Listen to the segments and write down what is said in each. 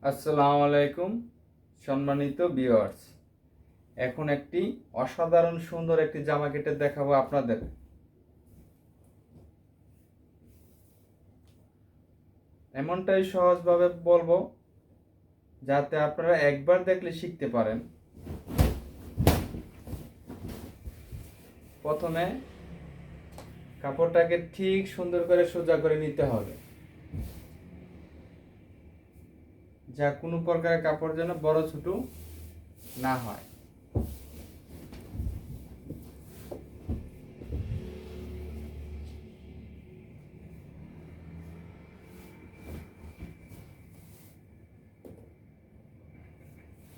আসসালামু আলাইকুম সম্মানিত ভিউয়ার্স। এখন একটি অসাধারণ সুন্দর একটি জামা কেটে দেখাবো আপনাদের। এমনটাই সহজভাবে বলবো যাতে আপনারা একবার দেখলে শিখতে পারেন। প্রথমে কাপড়টাকে ঠিক সুন্দর করে সোজা করে নিতে হবে, যা কোনো প্রকারের কাপড় যেন বড় ছোট না হয়।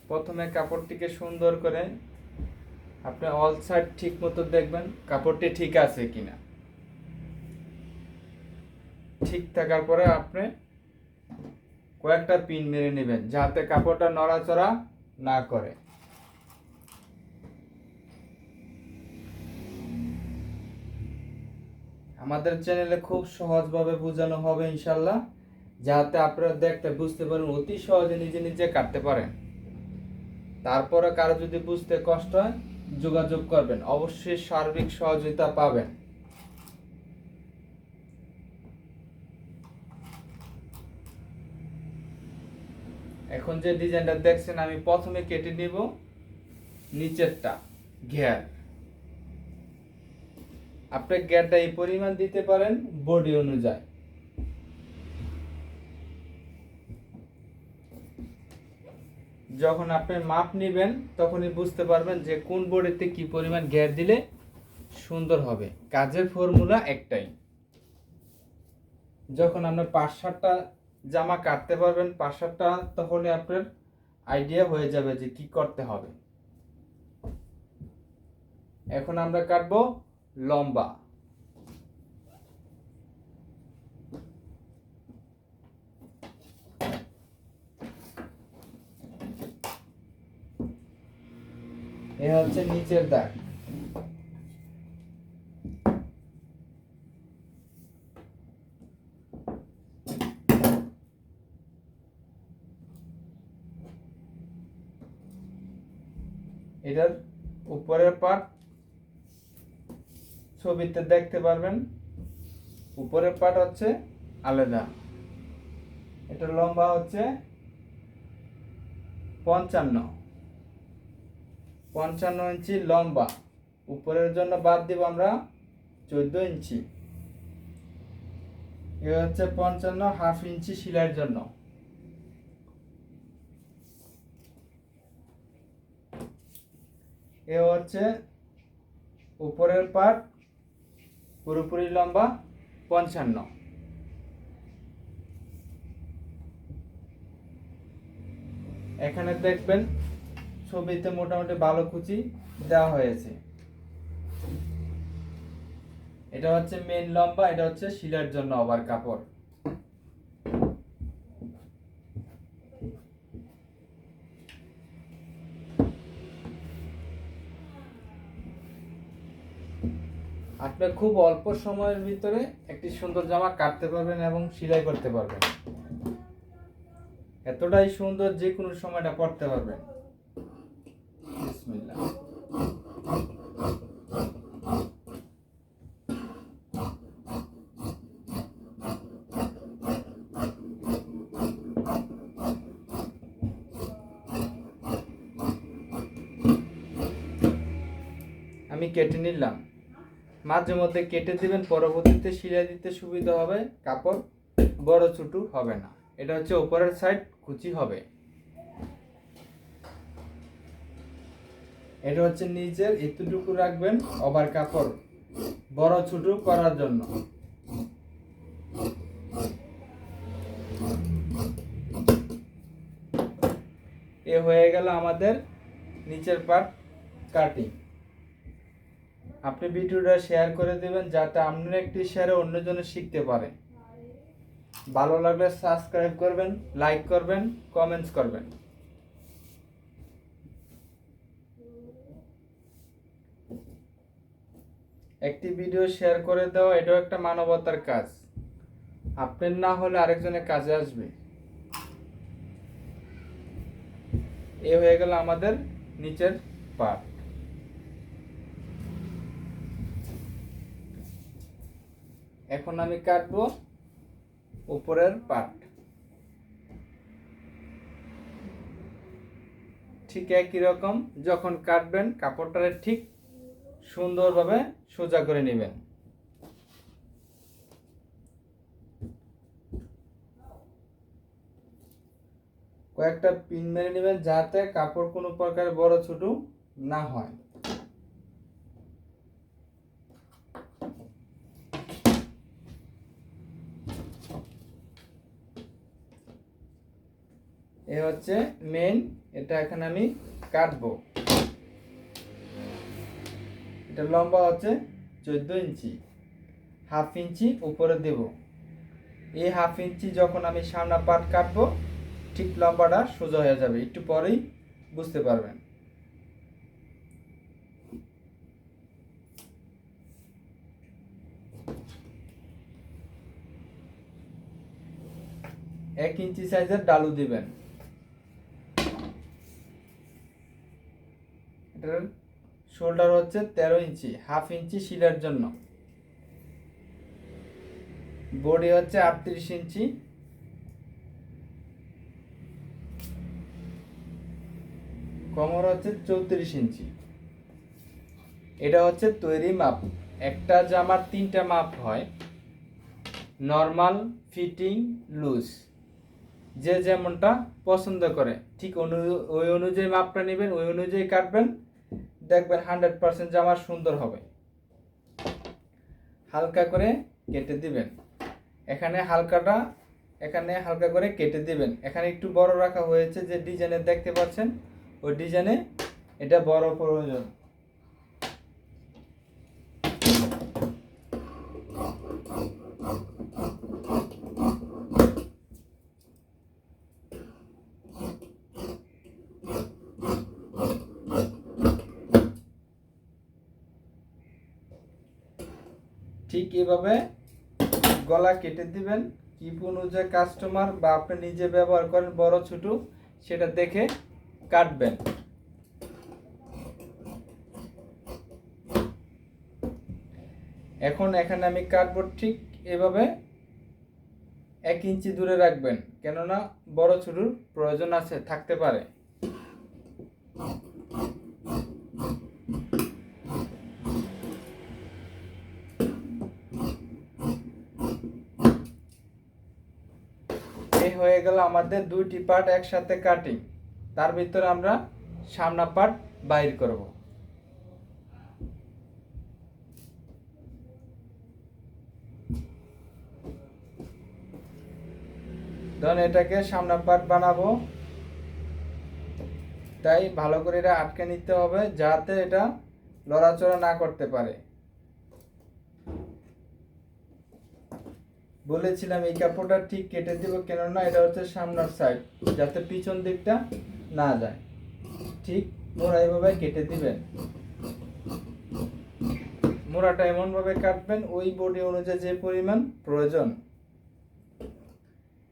প্রথমে কাপড়টিকে সুন্দর করে আপনি অল সাইড ঠিক মতো দেখবেন কাপড়টি ঠিক আছে কিনা। ঠিক থাকার পরে আপনি কয়েকটা পিন মেরে নেবেন যাতে কাপড়টা নড়াচড়া না করে। আমাদের চ্যানেলে খুব সহজভাবে বোঝানো হবে ইনশাল্লাহ, যাতে আপনারা দেখতে বুঝতে পারেন, অতি সহজে নিজে নিজে কাটতে পারেন। তারপরে কারো যদি বুঝতে কষ্ট হয় যোগাযোগ করবেন, অবশ্যই সার্বিক সহযোগিতা পাবেন। এখন যে ডিজাইনটা দেখছেন আমি প্রথমে কেটে নিব নিচেরটা ঘের। আপনি ঘেরটা এই পরিমাণ দিতে পারেন বডি অনুযায়ী। যখন আপনি মাপ নেবেন তখনই বুঝতে পারবেন যে কোন বডিতে কি পরিমাণ ঘের দিলে সুন্দর হবে। কাজের ফর্মুলা একটাই। যখন আপনি 5-7টা জামা কাটতে পারবেন 5-7টা, তখনই আপনার আইডিয়া হয়ে যাবে যে কি করতে হবে। এখন আমরা কাটবো লম্বা। এ হচ্ছে নিচের দাগ। এটার উপরের পার্ট ছবিতে দেখতে পারবেন, উপরের পার্ট হচ্ছে আলাদা। এটার লম্বা হচ্ছে 55 ইঞ্চি লম্বা। উপরের জন্য বাদ দিব আমরা 14 ইঞ্চি। এ হচ্ছে 55 হাফ ইঞ্চি সেলাইয়ের জন্য। এ হচ্ছে উপরের পার্ট পুরোপুরি লম্বা 55। এখানে দেখবেন ছবিতে মোটামুটি ভালো কুচি দেওয়া হয়েছে। এটা হচ্ছে মেন লম্বা, এটা হচ্ছে সেলাইয়ের জন্য আবার কাপড়। আপনি খুব অল্প সময়ের ভিতরে একটি সুন্দর জামা কাটতে পারবেন এবং সেলাই করতে পারবেন। এতটাই সুন্দর যে কোনো সময়টা পরতে পারবেন। বিসমিল্লাহ। আমি কেটে নিলাম। মাঝে মধ্যে কেটে দিবেন, পরবর্তীতে সেলাই দিতে সুবিধা হবে, কাপড় বড় ছোট হবে না। এটা হচ্ছে উপরের সাইড কুচি হবে। এটা হচ্ছে নিচের এতটুকু রাখবেন ওভার কাপড় বড় ছোট করার জন্য। এ হয়ে গেল আমাদের নিচের পার্ট কাটিং। আপনি ভিডিওটা শেয়ার করে দেবেন যাতে আপনার একটি শেয়ারে অন্যজনে শিখতে পারে। ভালো লাগলে সাবস্ক্রাইব করবেন, লাইক করবেন, কমেন্টস করবেন। একটি ভিডিও শেয়ার করে দেওয়া এটাও একটা মানবতার কাজ। আপনার না হলে আরেকজনের কাজে আসবে। এ হয়ে গেল আমাদের নিচের পার্ট। এখন আমি কাটবো উপরের পার্ট। ঠিক একই রকম যখন কাটবেন কাপড়টারে ঠিক সুন্দরভাবে সোজা করে নেবেন। কয়েকটা পিন মেরে নেবেন যাতে কাপড় কোনো প্রকার বড় ছোট না হয়। এ হচ্ছে মেন, এটা এখানে আমি কাটবো। এটা লম্বা হচ্ছে 14 ইঞ্চি, হাফ ইঞ্চি উপরে দেব। এই হাফ ইঞ্চি যখন আমি সামনে পার্ট কাটবো ঠিক লম্বাটা সোজা হয়ে যাবে, একটু পরেই বুঝতে পারবেন। এক ইঞ্চি সাইজের ডালু দিবেন। এটার শোল্ডার হচ্ছে 13 ইঞ্চি, হাফ ইঞ্চি শিলার জন্য। বডি হচ্ছে 38 ইঞ্চি, কোমর হচ্ছে 34 ইঞ্চি। এটা হচ্ছে তৈরি মাপ। একটা জামার 3টা মাপ হয়, নর্মাল, ফিটিং, লুজ। যে যেমনটা পছন্দ করে ঠিক ওই অনুযায়ী মাপটা নেবেন, ওই অনুযায়ী কাটবেন, দেখবেন 100% জামা সুন্দর হবে। হালকা করে কেটে দিবেন। এখানে হালকা করে কেটে দিবেন। এখানে একটু বড় রাখা হয়েছে, যে ডিজাইনে দেখতে পাচ্ছেন ওই ডিজাইনে এটা বড় প্রয়োজন। ঠিক এভাবে গলা কেটে দিবেন। কি অনুযায়ী কাস্টমার বা আপনি নিজে ব্যবহার করেন বড় ছোট সেটা দেখে কাটবেন। এখন এখানে আমি কাটবো ঠিক এভাবে 1 ইঞ্চি দূরে রাখবেন, কেননা বড় ছোটর প্রয়োজন আছে, থাকতে পারে। এই হয়ে গেল আমাদের দুইটি পার্ট একসাথে কাটিং। তার ভিতরে আমরা সামনা পার্ট বাইর করব। ধরুন এটাকে সামনা পার্ট বানাবো, তাই ভালো করে এটা আটকে নিতে হবে যাতে এটা লড়াচড়া না করতে পারে। বলেছিলাম এই কাপড়টা ঠিক কেটে দিব, কেননা এটা হচ্ছে সামনের সাইড, যাতে পিছন দিকটা না যায়। ঠিক মোড়া এইভাবে কেটে দিবেন। মোড়াটা এমনভাবে কাটবেন ওই বডি অনুযায়ী যে পরিমাণ প্রয়োজন।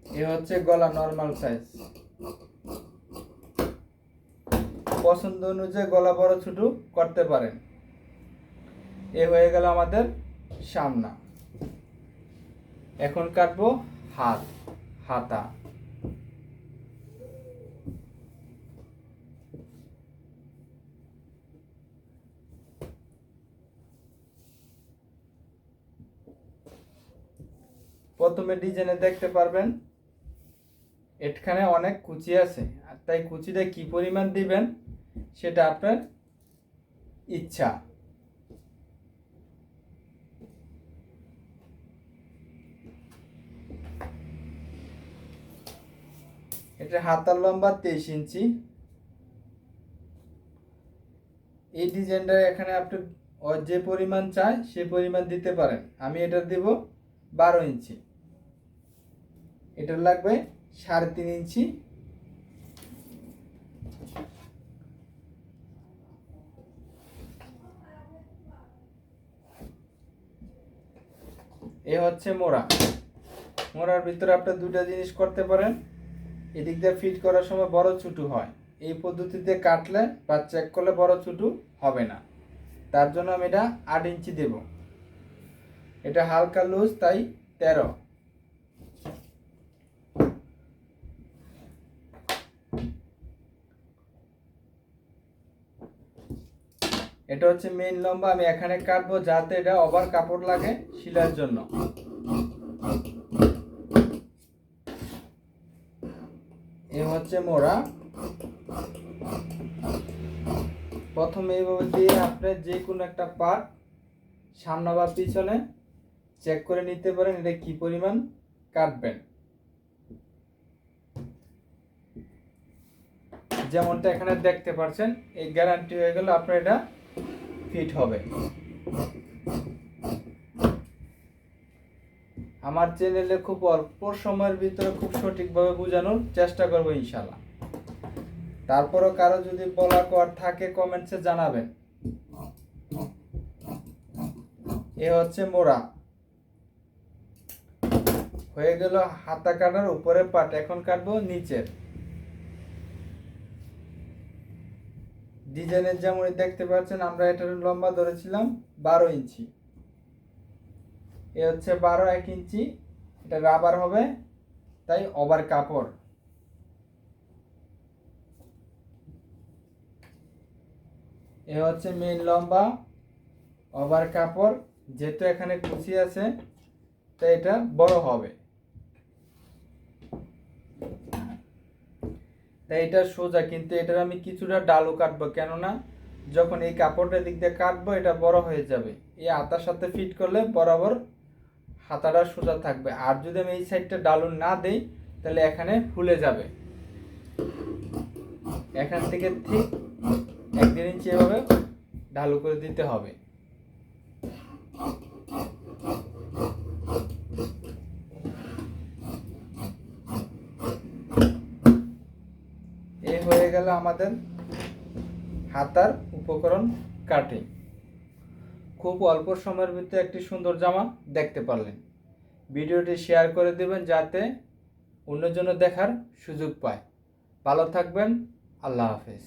এ হচ্ছে গলা নরমাল সাইজ। পছন্দ অনুযায়ী গলা বড় ছোট করতে পারেন। এ হয়ে গেল আমাদের সামনা। এখন কাটবো হাতা। প্রথমে ডিজাইনে দেখতে পারবেন এখানে অনেক কুচি আছে, আর তাই কুচিটা কি পরিমাণ দিবেন সেটা আপনার ইচ্ছা। এটা হাতার লম্বা 23 ইঞ্চি। এই ডিজাইনটা এখানে আপনি যে পরিমাণ চাই সে পরিমাণ দিতে পারেন। আমি এটা দেব 12 ইঞ্চি। এটা লাগবে 3.5 ইঞ্চি। এ হচ্ছে মোড়ার ভিতরে আপনি দুটা জিনিস করতে পারেন। এদিক দিয়ে ফিট করার সময় বড় ছোট হয়, এই পদ্ধতিতে কাটলে বা চেক করলে বড় ছোট হবে না। তার জন্য আমি এটা 8 ইঞ্চি দেব। এটা হালকা লুজ, তাই 13। এটা হচ্ছে মেইন লম্বা, আমি এখানে কাটবো যাতে এটা ওভার কাপড় লাগে সেলাইয়ের জন্য। এই হচ্ছে মোড়া। প্রথমে এইভাবে দিয়ে আপনি যে কোনো একটা পার্ট সামনে বা পিছনে চেক করে নিতে পারেন এটা কি পরিমাণ কাটবেন। যেমনটা এখানে দেখতে পাচ্ছেন, এই গ্যারান্টি হয়ে গেল আপনার এটা ফিট হবে। আমার চ্যানেলে খুব অল্প সময়ের ভিতরে খুব সঠিকভাবে বোঝানোর চেষ্টা করব ইনশাআল্লাহ। তারপরও কারো যদি বলার পর থাকে কমেন্টসে জানাবেন। এ হচ্ছে মোড়া হয়ে গেল হাতা কাটার উপরে পাট। এখন কাটবো নিচের ডিজাইনের। যেমন দেখতে পাচ্ছেন আমরা এটার লম্বা ধরেছিলাম 12 ইঞ্চি। এ হচ্ছে 12 1 ইঞ্চি। এটা রাবার হবে, তাই ওভার কাপড়। এ হচ্ছে মেইন লম্বা, ওভার কাপড়। যেহেতু এখানে কুচি আছে তাই এটা বড় হবে, তাই এটা সোজা। কিন্তু এটার আমি কিছুটা ডালু কাটবো, কেননা যখন এই কাপড়টা দিক দিয়ে কাটবো এটা বড় হয়ে যাবে। এই হাতার সাথে ফিট করলে বরাবর হাতাটা সোজা থাকবে। আর যদি আমি এই সাইডটা ডালু না দেই তাহলে এখানে ফুলে যাবে। এখান থেকে ঠিক 1.5 ইঞ্চি এভাবে ঢালু করে দিতে হবে। এই হয়ে গেল আমাদের হাতার উপকরণ কাটিং। খুব অল্প সময়ের ভিতরে একটি সুন্দর জামা দেখতে পারলেন। ভিডিওটি শেয়ার করে দেবেন যাতে অন্যজন দেখার সুযোগ পায়। ভালো থাকবেন। আল্লাহ হাফেজ।